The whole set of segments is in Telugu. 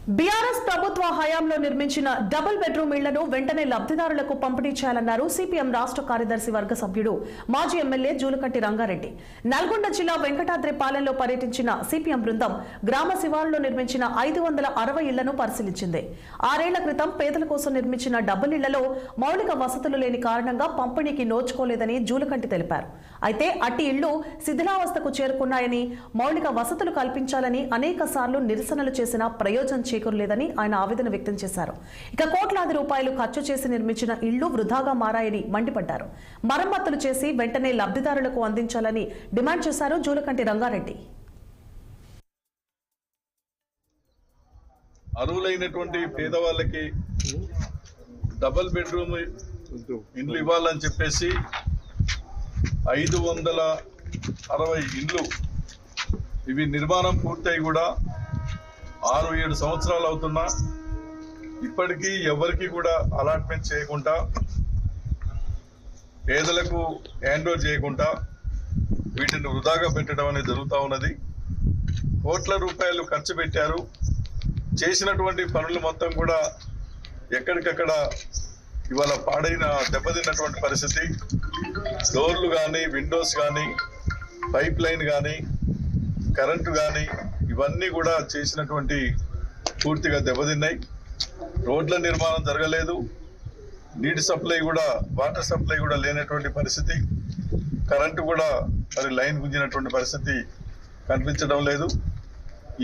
బీఆర్ఎస్ ప్రభుత్వ హయాంలో నిర్మించిన డబుల్ బెడ్రూమ్ ఇళ్లను వెంటనే లబ్ధిదారులకు పంపిణీ చేయాలన్నారు సిపిఎం రాష్ట్ర కార్యదర్శి వర్గ సభ్యుడు మాజీ ఎమ్మెల్యే జూలకంటి రంగారెడ్డి. నల్గొండ జిల్లా వెంకటాద్రిపాలెంలో పర్యటించిన సిపిఎం బృందం గ్రామ శివారులో నిర్మించిన 560 ఇళ్లను పరిశీలించింది. 6 ఏళ్ల క్రితం పేదల కోసం నిర్మించిన డబుల్ ఇళ్లలో మౌలిక వసతులు లేని కారణంగా పంపిణీకి నోచుకోలేదని జూలకంటి తెలిపారు. అయితే అట్టి ఇళ్లు శిథిలావస్థకు చేరుకున్నాయని, మౌలిక వసతులు కల్పించాలని అనేక సార్లు నిరసనలు చేసిన ప్రయోజనం చేకూరలేదని ఆయన ఆవేదన వ్యక్తం చేశారు. ఇక కోట్లాది రూపాయలు ఖర్చు చేసి నిర్మించిన ఇళ్లు వృధాగా మారాయని మండిపడ్డారు. మరమ్మతులు చేసి వెంటనే లబ్ధిదారులకు అందించాలని డిమాండ్ చేశారు జూలకంటి రంగారెడ్డి. అర్హులైనటువంటి పేదవాళ్ళకి డబుల్ బెడ్రూమ్ ఇండ్లు ఇవ్వాలని చెప్పేసి 560 ఇండ్లు ఇవి నిర్మాణం పూర్తయి కూడా 6-7 సంవత్సరాలు అవుతున్నా ఇప్పటికీ ఎవరికి కూడా అలాట్మెంట్ చేయకుండా, పేదలకు హ్యాండ్ ఓవర్ చేయకుండా వీటిని వృధాగా పెట్టడం అనేది జరుగుతూ ఉన్నది. కోట్ల రూపాయలు ఖర్చు పెట్టారు. చేసినటువంటి పనులు మొత్తం కూడా ఎక్కడికక్కడ ఇవాళ పాడైన దెబ్బతిన్నటువంటి పరిస్థితి. డోర్లు కానీ, విండోస్ కానీ, పైప్ లైన్ కానీ, కరెంటు కానీ ఇవన్నీ కూడా చేసినటువంటి పూర్తిగా దెబ్బతిన్నాయి. రోడ్ల నిర్మాణం జరగలేదు. నీటి సప్లై కూడా, వాటర్ సప్లై కూడా లేనటువంటి పరిస్థితి. కరెంటు కూడా మరి లైన్ గుంజినటువంటి పరిస్థితి కనిపించడం లేదు.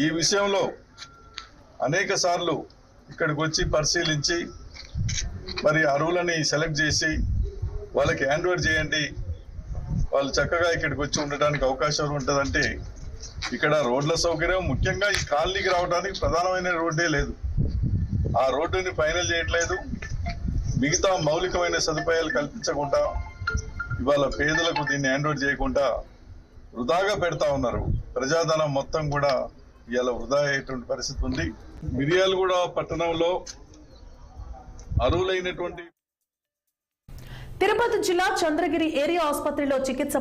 ఈ విషయంలో అనేక సార్లు ఇక్కడికి వచ్చి పరిశీలించి మరి అర్హులని సెలెక్ట్ చేసి వాళ్ళకి హ్యాండ్ ఓవర్ చేయండి, వాళ్ళు చక్కగా ఇక్కడికి వచ్చి ఉండడానికి అవకాశం ఉంటుందంటే ఇక్కడ రోడ్ల సౌకర్యం, ముఖ్యంగా ఈ కాలనీకి రావడానికి ప్రధానమైన రోడ్డే లేదు. ఆ రోడ్డుని ఫైనల్ చేయట్లేదు. మిగతా మౌలికమైన సదుపాయాలు కల్పించకుండా ఇవాళ పేదలకు దీన్ని హ్యాండ్ ఓవర్ చేయకుండా వృధాగా పెడతా ఉన్నారు. ప్రజాధనం మొత్తం కూడా ఇవాళ వృధా అయ్యేటువంటి పరిస్థితి ఉంది. మిర్యాలగూడ పట్టణంలో అర్హులైనటువంటి తిరుపతి జిల్లా చంద్రగిరి ఏరియా ఆసుపత్రిలో చికిత్స